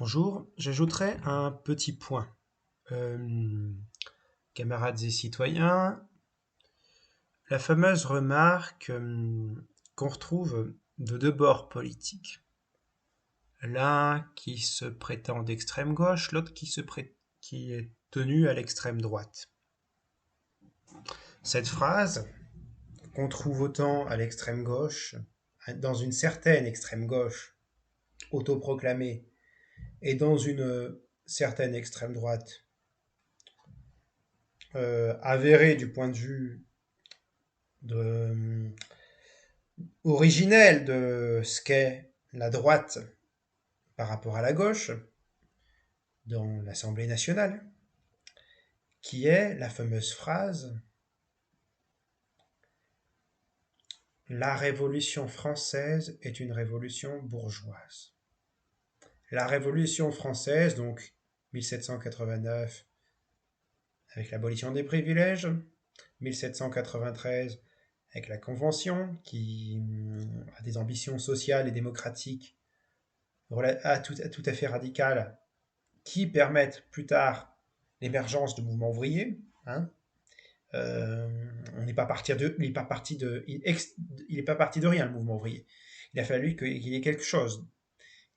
Bonjour, j'ajouterai un petit point. Euh, Camarades et citoyens, la fameuse remarque qu'on retrouve de deux bords politiques. L'un qui se prétend d'extrême gauche, l'autre qui est tenu à l'extrême droite. Cette phrase, qu'on trouve autant à l'extrême gauche, dans une certaine extrême gauche autoproclamée, et dans une certaine extrême droite avérée du point de vue de, originelle de ce qu'est la droite par rapport à la gauche dans l'Assemblée nationale, qui est la fameuse phrase La Révolution française est une révolution bourgeoise. La Révolution française, donc 1789, avec l'abolition des privilèges, 1793, avec la Convention, qui a des ambitions sociales et démocratiques tout à fait radicales, qui permettent plus tard l'émergence de mouvements ouvriers. Hein. On n'est pas parti de, il n'est pas parti de, il est pas parti de rien le mouvement ouvrier. Il a fallu qu'il y ait quelque chose,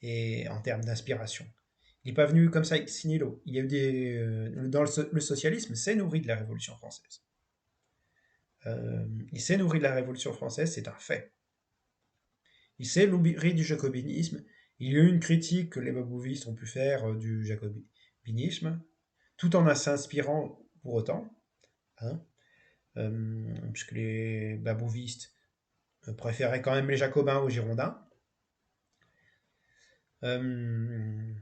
et en termes d'inspiration. Il n'est pas venu comme ça ex nihilo. Il y a eu le socialisme s'est nourri de la Révolution française. Il s'est nourri de la Révolution française, c'est un fait. Il s'est nourri du jacobinisme. Il y a eu une critique que les babouvistes ont pu faire du jacobinisme, tout en s'inspirant pour autant, hein, puisque les babouvistes préféraient quand même les jacobins aux girondins. Euh,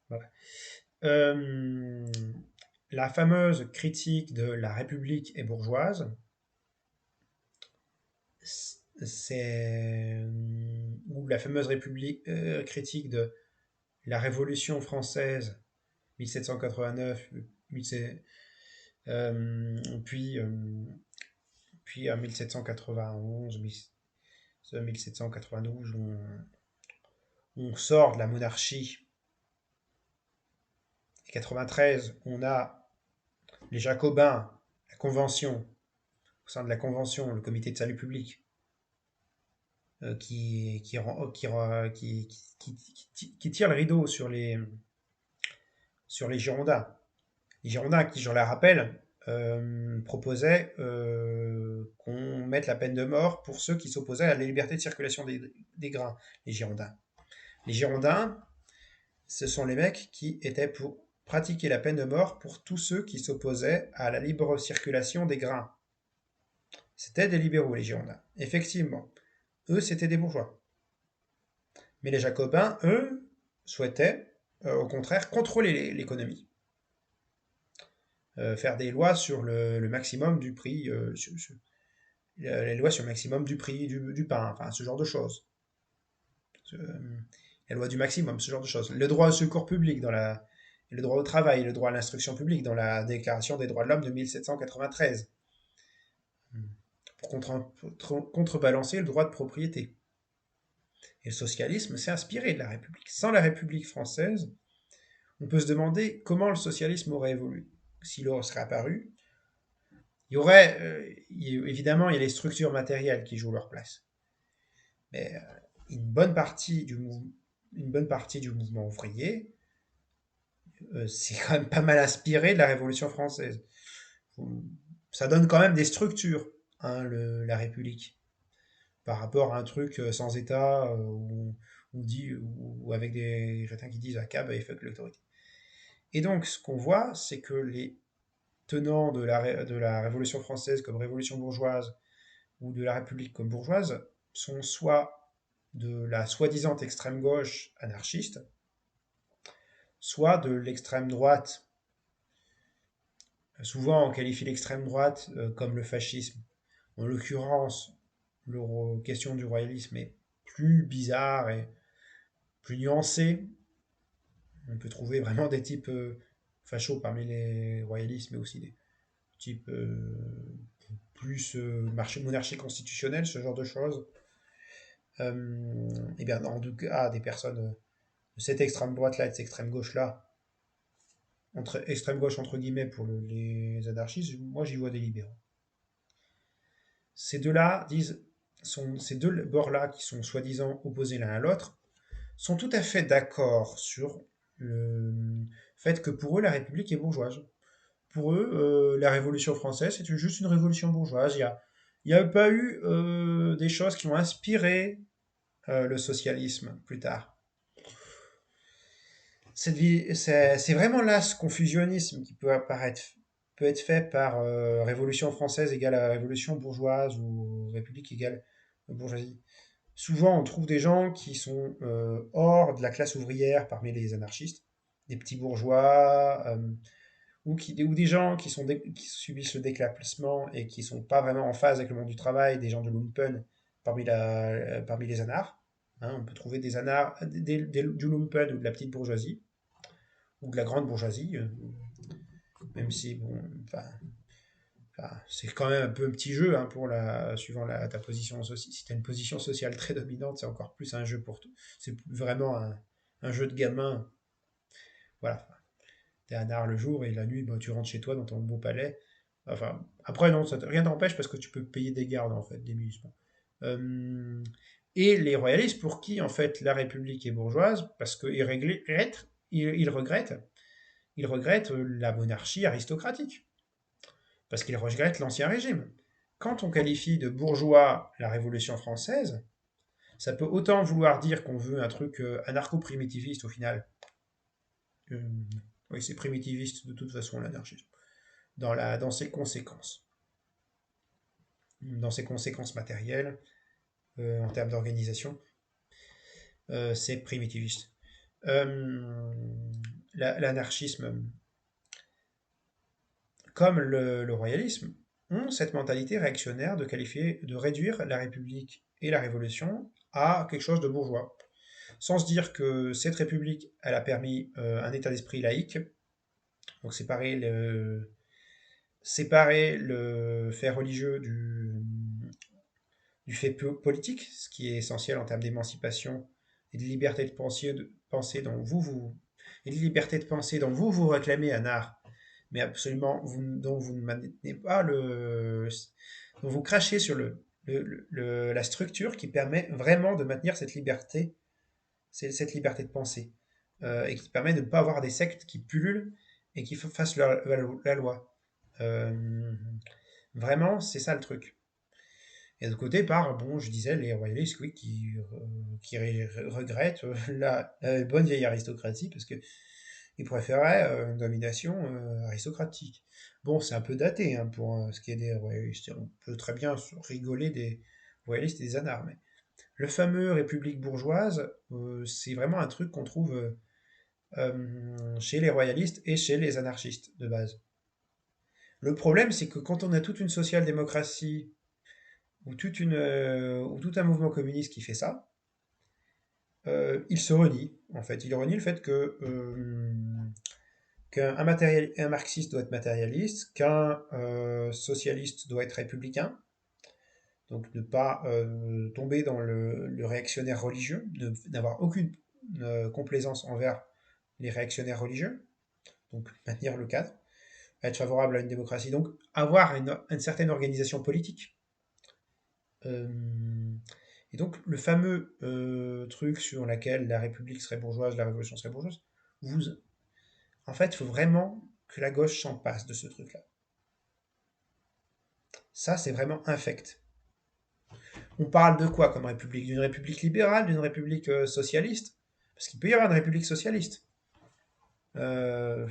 voilà. Euh, la fameuse critique de la République est bourgeoise, c'est ou la fameuse critique de la Révolution française 1789, puis, puis en 1791, 1792, on sort de la monarchie. En 93, on a les Jacobins, la Convention, au sein de la Convention, le Comité de salut public, qui tire le rideau sur les Girondins. Les Girondins, qui, je le rappelle, proposaient qu'on mette la peine de mort pour ceux qui s'opposaient à la liberté de circulation des grains, les Girondins. Les Girondins, ce sont les mecs qui étaient pour pratiquer la peine de mort pour tous ceux qui s'opposaient à la libre circulation des grains. C'était des libéraux, les Girondins. Effectivement, eux, c'était des bourgeois. Mais les Jacobins, eux, souhaitaient, au contraire, contrôler l'économie. Faire des lois sur le maximum du prix, les lois sur le maximum du prix du pain, enfin, ce genre de choses. La loi du maximum, ce genre de choses. Le droit au secours public, le droit au travail, le droit à l'instruction publique dans la Déclaration des droits de l'homme de 1793, pour contrebalancer le droit de propriété. Et le socialisme s'est inspiré de la République. Sans la République française, on peut se demander comment le socialisme aurait évolué. S'il serait apparu, il y aurait, évidemment, il y a les structures matérielles qui jouent leur place. Mais une bonne partie du mouvement ouvrier c'est quand même pas mal inspiré de la Révolution française. Ça donne quand même des structures, hein, la République, par rapport à un truc sans État, ou avec des crétins qui disent « à cab et fuck l'autorité ». Et donc, ce qu'on voit, c'est que les tenants de la Révolution française comme révolution bourgeoise, ou de la République comme bourgeoise, sont soit de la soi-disant extrême gauche anarchiste, soit de l'extrême droite. Souvent, on qualifie l'extrême droite comme le fascisme. En l'occurrence, la question du royalisme est plus bizarre et plus nuancée. On peut trouver vraiment des types fachos parmi les royalistes, mais aussi des types plus monarchie constitutionnelle, ce genre de choses. Et bien, en tout cas, des personnes cette extrême droite-là et de cette extrême gauche-là, extrême gauche entre guillemets pour les anarchistes, moi j'y vois des libéraux. Ces deux-là ces deux bords-là qui sont soi-disant opposés l'un à l'autre, sont tout à fait d'accord sur le fait que pour eux la République est bourgeoise. Pour eux, la Révolution française, c'est juste une révolution bourgeoise. Il y a pas eu des choses qui ont inspiré le socialisme plus tard. C'est vraiment là ce confusionnisme qui peut être fait par Révolution française égale à Révolution bourgeoise ou République égale bourgeoisie. Souvent, on trouve des gens qui sont hors de la classe ouvrière parmi les anarchistes, des petits bourgeois, ou des gens qui subissent le déclassement et qui sont pas vraiment en phase avec le monde du travail, des gens de lumpen parmi les anards. Hein, on peut trouver des anards, du lumpen ou de la petite bourgeoisie, ou de la grande bourgeoisie, même si, bon, c'est quand même un peu un petit jeu hein, suivant ta position sociale. Si tu as une position sociale très dominante, c'est encore plus un jeu pour tout. C'est vraiment un jeu de gamin. Voilà. T'es un art le jour et la nuit, bah, tu rentres chez toi dans ton beau palais. Enfin, après, non, rien t'empêche parce que tu peux payer des gardes, en fait, des musulmans. Euh, et les royalistes, pour qui, en fait, la République est bourgeoise, parce ils regrettent la monarchie aristocratique, parce qu'ils regrettent l'Ancien Régime. Quand on qualifie de bourgeois la Révolution française, ça peut autant vouloir dire qu'on veut un truc anarcho-primitiviste au final. Euh, oui, c'est primitiviste de toute façon l'anarchisme. Dans ses conséquences. Dans ses conséquences matérielles, en termes d'organisation, c'est primitiviste. Euh, L'anarchisme, comme le royalisme, ont cette mentalité réactionnaire de réduire la République et la Révolution à quelque chose de bourgeois. Sans se dire que cette République, elle a permis un état d'esprit laïque, donc séparer le fait religieux du fait politique, ce qui est essentiel en termes d'émancipation et de liberté de penser et de liberté de penser dont vous réclamez un art, mais absolument dont vous ne maintenez pas dont vous crachez sur la structure qui permet vraiment de maintenir cette liberté de penser et qui permet de ne pas avoir des sectes qui pullulent et qui fassent la loi. Euh, Vraiment, c'est ça le truc. Et de côté, bon, je disais, les royalistes, oui, qui regrettent la bonne vieille aristocratie, parce qu'ils préféraient une domination aristocratique. Bon, c'est un peu daté hein, pour ce qui est des royalistes. On peut très bien rigoler des royalistes et des anards, mais le fameux République bourgeoise, c'est vraiment un truc qu'on trouve chez les royalistes et chez les anarchistes de base. Le problème, c'est que quand on a toute une social-démocratie ou tout un mouvement communiste qui fait ça, il se renie, en fait. Il renie le fait qu'un marxiste doit être matérialiste, qu'un socialiste doit être républicain, donc ne pas tomber dans le réactionnaire religieux, n'avoir aucune complaisance envers les réactionnaires religieux, donc maintenir le cadre, être favorable à une démocratie, donc avoir une certaine organisation politique. Euh, et donc le fameux truc sur lequel la République serait bourgeoise, la Révolution serait bourgeoise, vous, en fait, il faut vraiment que la gauche s'en passe de ce truc-là. Ça, c'est vraiment infect. On parle de quoi comme république? D'une république libérale, d'une république socialiste? Parce qu'il peut y avoir une république socialiste. Euh,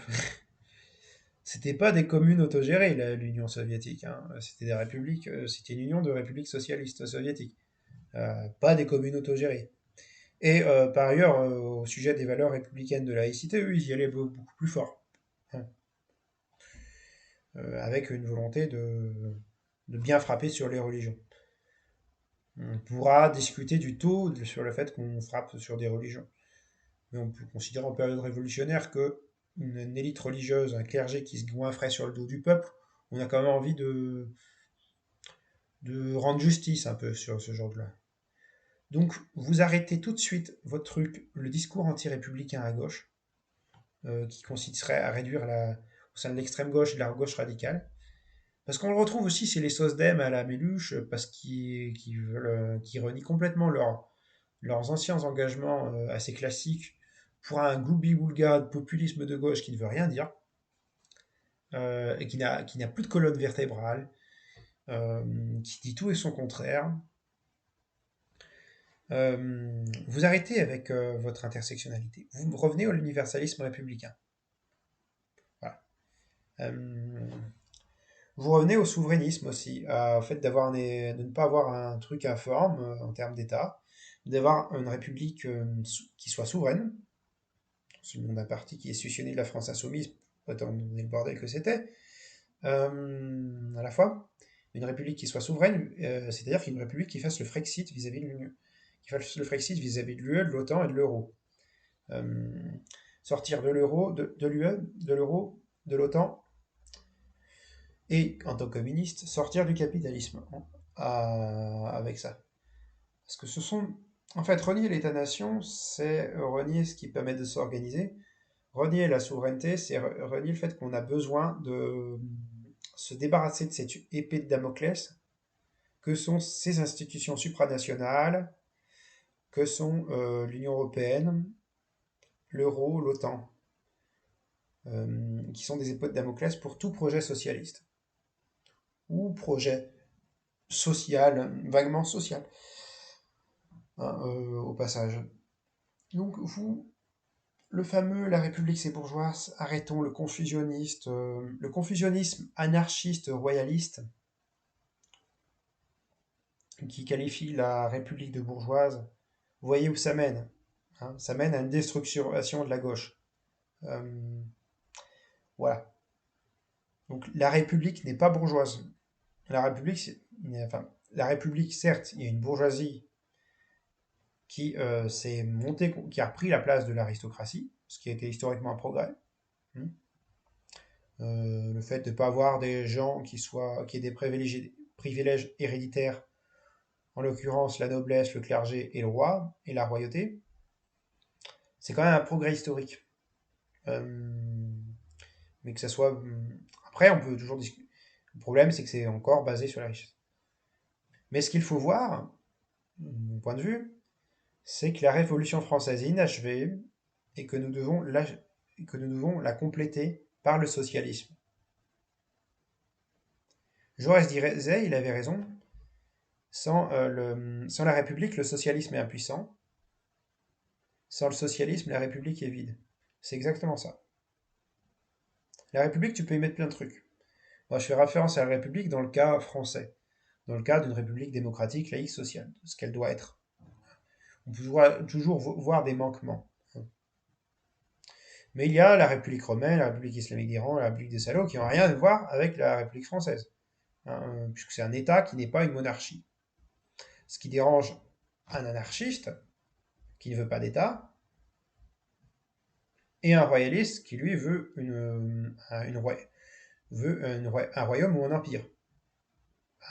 C'était pas des communes autogérées, l'Union soviétique. Hein. C'était des républiques, c'était une union de républiques socialistes soviétiques. Pas des communes autogérées. Et par ailleurs, au sujet des valeurs républicaines de laïcité, eux, ils y allaient beaucoup plus fort. Hein. Avec une volonté de bien frapper sur les religions. On pourra discuter du taux sur le fait qu'on frappe sur des religions. Mais on peut considérer en période révolutionnaire que une élite religieuse, un clergé qui se goinfrait sur le dos du peuple, on a quand même envie de rendre justice un peu sur ce genre Donc, vous arrêtez tout de suite votre truc, le discours anti-républicain à gauche, qui consisterait à réduire au sein de l'extrême gauche et de la gauche radicale. Parce qu'on le retrouve aussi chez les SOSDEM à la Méluche, parce qu'ils renient complètement leurs anciens engagements assez classiques pour un gloubi-boulga de populisme de gauche qui ne veut rien dire, et qui n'a plus de colonne vertébrale, qui dit tout et son contraire. Vous arrêtez avec votre intersectionnalité. Vous revenez à l'universalisme républicain. Voilà. Euh, vous revenez au souverainisme aussi, au fait de ne pas avoir un truc informe en termes d'État, d'avoir une république qui soit souveraine. C'est le nom d'un parti qui est scissionné de la France insoumise, étant donné le bordel que c'était, à la fois. Une république qui soit souveraine, c'est-à-dire qu'une république qui fasse le Frexit vis-à-vis de l'Union, qui fasse le Frexit vis-à-vis de l'UE, de l'OTAN et de l'euro. Euh, sortir de l'euro, de l'UE, de l'euro, de l'OTAN, et en tant que communiste, sortir du capitalisme avec ça. Parce que ce sont. En fait, renier l'État-nation, c'est renier ce qui permet de s'organiser. Renier la souveraineté, c'est renier le fait qu'on a besoin de se débarrasser de cette épée de Damoclès que sont ces institutions supranationales, que sont l'Union européenne, l'euro, l'OTAN, qui sont des épées de Damoclès pour tout projet socialiste ou projet social, vaguement social, hein, au passage. Donc le fameux la République c'est bourgeoise, arrêtons le confusionnisme anarchiste royaliste qui qualifie la République de bourgeoise. Vous voyez où ça mène, hein. Ça mène à une destruction de la gauche. Euh, voilà. Donc la République n'est pas bourgeoise. La République, enfin, la République, certes, il y a une bourgeoisie qui s'est montée, qui a repris la place de l'aristocratie, ce qui a été historiquement un progrès. Hein. Le fait de ne pas avoir des gens qui aient des privilèges héréditaires, en l'occurrence la noblesse, le clergé et le roi, et la royauté, c'est quand même un progrès historique. Euh, mais que ça soit. Après, on peut toujours discuter. Le problème, c'est que c'est encore basé sur la richesse. Mais ce qu'il faut voir, mon point de vue, c'est que la Révolution française est inachevée et que nous devons la compléter par le socialisme. Jaurès disait, il avait raison, sans la République, le socialisme est impuissant. Sans le socialisme, la République est vide. C'est exactement ça. La République, tu peux y mettre plein de trucs. Moi, je fais référence à la République dans le cas français, dans le cas d'une République démocratique, laïque, sociale, ce qu'elle doit être. On peut toujours voir des manquements. Mais il y a la République romaine, la République islamique d'Iran, la République des salauds, qui n'ont rien à voir avec la République française, hein, puisque c'est un État qui n'est pas une monarchie. Ce qui dérange un anarchiste, qui ne veut pas d'État, et un royaliste qui, lui, un royaume ou un empire.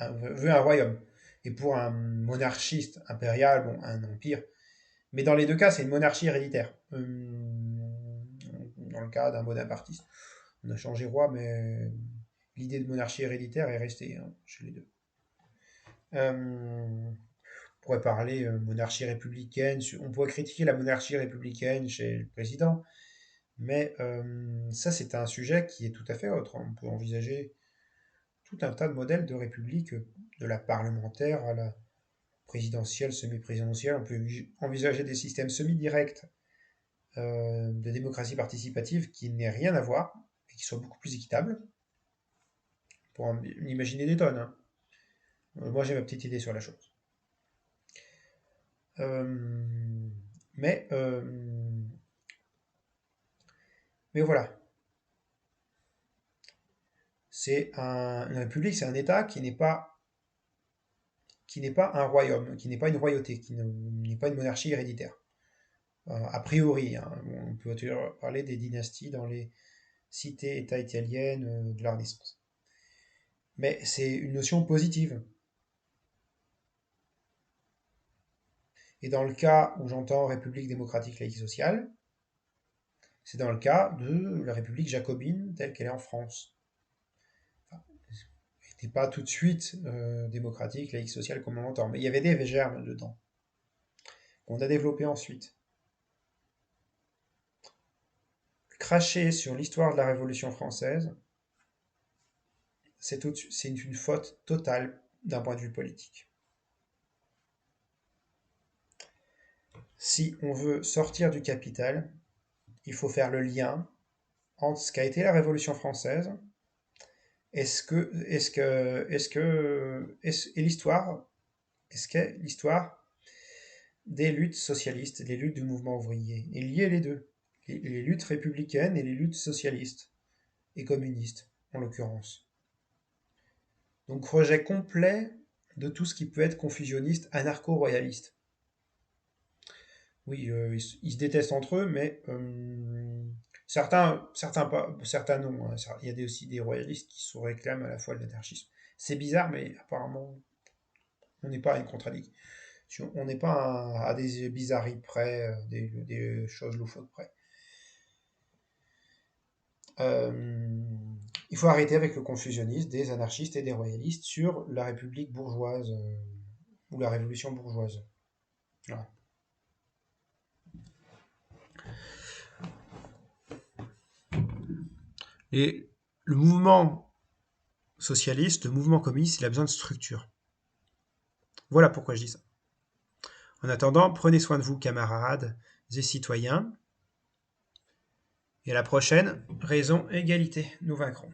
Veut un royaume. Et pour un monarchiste impérial, bon, un empire. Mais dans les deux cas, c'est une monarchie héréditaire. Dans le cas d'un bonapartiste. On a changé roi, mais l'idée de monarchie héréditaire est restée, hein, chez les deux. On pourrait parler monarchie républicaine, on pourrait critiquer la monarchie républicaine chez le président, mais ça c'est un sujet qui est tout à fait autre. On peut envisager tout un tas de modèles de république, de la parlementaire à la présidentielle, semi-présidentielle. On peut envisager des systèmes semi-directs de démocratie participative qui n'aient rien à voir et qui soient beaucoup plus équitables. Pour en imaginer des tonnes, hein. Moi, j'ai ma petite idée sur la chose. Euh, mais, euh, mais voilà. Une république, c'est un État qui n'est pas un royaume, qui n'est pas une royauté, qui n'est pas une monarchie héréditaire. A priori, hein. On peut parler des dynasties dans les cités-États italiennes de la Renaissance. Mais c'est une notion positive. Et dans le cas où j'entends République démocratique laïque sociale, c'est dans le cas de la République jacobine telle qu'elle est en France. Enfin, elle n'était pas tout de suite démocratique, laïque sociale comme on l'entend, mais il y avait des germes dedans, qu'on a développé ensuite. Cracher sur l'histoire de la Révolution française, c'est une faute totale d'un point de vue politique. Si on veut sortir du capital, il faut faire le lien entre ce qu'a été la Révolution française et l'histoire, est-ce qu'est l'histoire des luttes socialistes, des luttes du mouvement ouvrier, et lier les deux, les luttes républicaines et les luttes socialistes et communistes, en l'occurrence. Donc rejet complet de tout ce qui peut être confusionniste, anarcho-royaliste. Oui, ils se détestent entre eux, mais certains non, hein. Il y a aussi des royalistes qui se réclament à la fois de l'anarchisme. C'est bizarre, mais apparemment, on n'est pas à une contradiction. On n'est pas à des bizarreries près, des choses loufoques près. Il faut arrêter avec le confusionnisme des anarchistes et des royalistes sur la République bourgeoise ou la Révolution bourgeoise. Voilà. Et le mouvement socialiste, le mouvement communiste, il a besoin de structure. Voilà pourquoi je dis ça. En attendant, prenez soin de vous, camarades et citoyens. Et à la prochaine, raison, égalité, nous vaincrons.